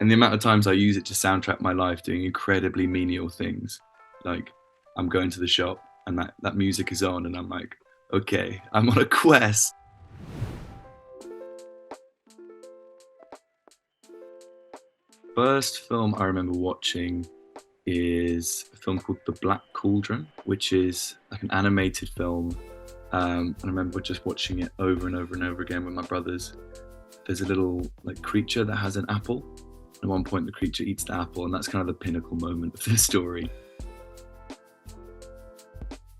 And the amount of times I use it to soundtrack my life doing incredibly menial things. Like I'm going to the shop and that music is on and I'm like, okay, I'm on a quest. First film I remember watching is a film called The Black Cauldron, which is like an animated film. And I remember just watching it over and over and over again with my brothers. There's a little like creature that has an apple. At one point the creature eats the apple, and that's kind of the pinnacle moment of the story.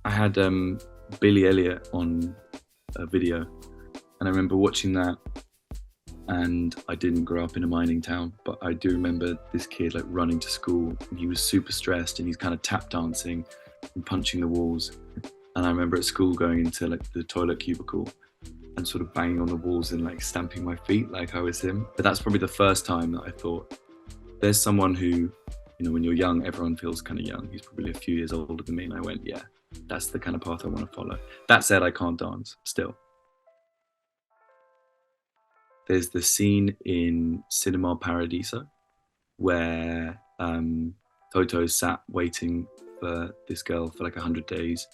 I had Billy Elliot on a video, and I remember watching that, and I didn't grow up in a mining town, but I do remember this kid like running to school, and he was super stressed, and he's kind of tap dancing and punching the walls. And I remember at school going into like the toilet cubicle and sort of banging on the walls and like stamping my feet like I was him. But that's probably the first time that I thought, there's someone who, you know, when you're young, everyone feels kind of young. He's probably a few years older than me. And I went, yeah, that's the kind of path I want to follow. That said, I can't dance still. There's the scene in Cinema Paradiso where Toto's sat waiting for this girl for like 100 days.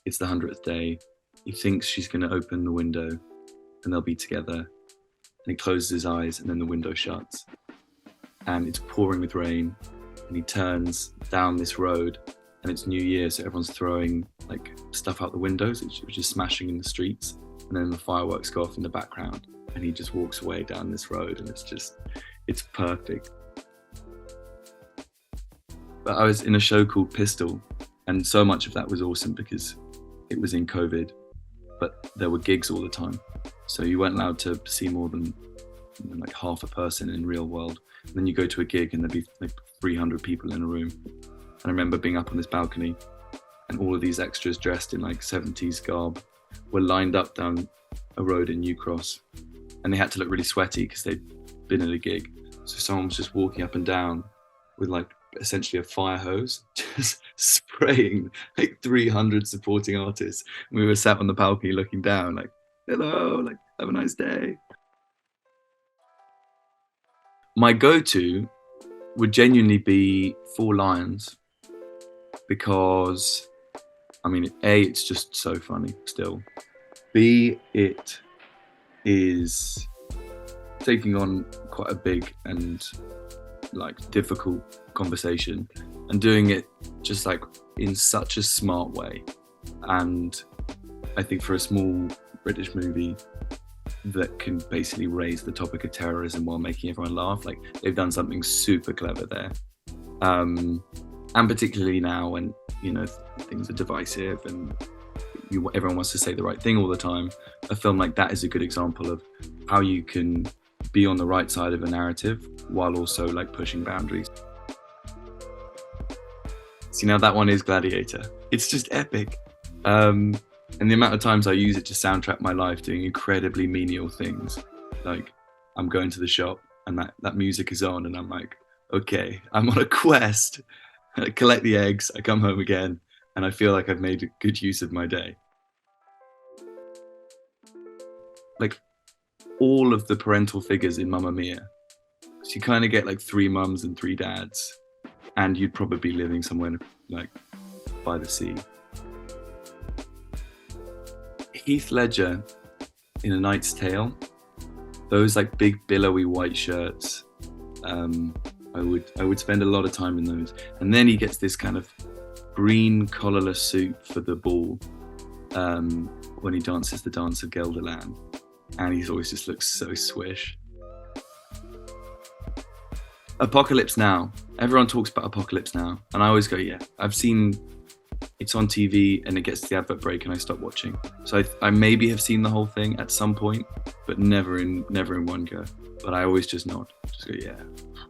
It's the 100th day. He thinks she's going to open the window and they'll be together. And he closes his eyes and then the window shuts. And it's pouring with rain. And he turns down this road and it's New Year, so everyone's throwing like stuff out the windows, which is smashing in the streets. And then the fireworks go off in the background. And he just walks away down this road and it's perfect. But I was in a show called Pistol, and so much of that was awesome because it was in COVID, but there were gigs all the time. So you weren't allowed to see more than like half a person in real world. And then you go to a gig and there'd be like 300 people in a room. And I remember being up on this balcony and all of these extras dressed in like 70s garb were lined up down a road in New Cross. And they had to look really sweaty because they'd been at a gig. So someone was just walking up and down with like essentially a fire hose, just spraying like 300 supporting artists. And we were sat on the balcony looking down like, hello, like, have a nice day. My go-to would genuinely be Four Lions because, I mean, A, it's just so funny still. B, it is taking on quite a big and like difficult conversation and doing it just like in such a smart way. And I think for a small British movie that can basically raise the topic of terrorism while making everyone laugh, like they've done something super clever there. And particularly now when, you know, things are divisive and everyone wants to say the right thing all the time, a film like that is a good example of how you can be on the right side of a narrative while also like pushing boundaries. See, now that one is Gladiator. It's just epic. And the amount of times I use it to soundtrack my life doing incredibly menial things. Like I'm going to the shop and that music is on and I'm like, okay, I'm on a quest. I collect the eggs, I come home again, and I feel like I've made a good use of my day. Like all of the parental figures in Mamma Mia. So you kind of get like 3 mums and 3 dads, and you'd probably be living somewhere like by the sea. Heath Ledger in A Knight's Tale, those like big billowy white shirts, I would spend a lot of time in those. And then he gets this kind of green collarless suit for the ball when he dances the dance of Gelderland, and he always just looks so swish. Apocalypse Now. Everyone talks about Apocalypse Now, and I always go, yeah, I've seen it's on TV and it gets to the advert break and I stop watching. So I maybe have seen the whole thing at some point, but never in one go. But I always just nod, just go, yeah,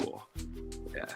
whoa, yeah.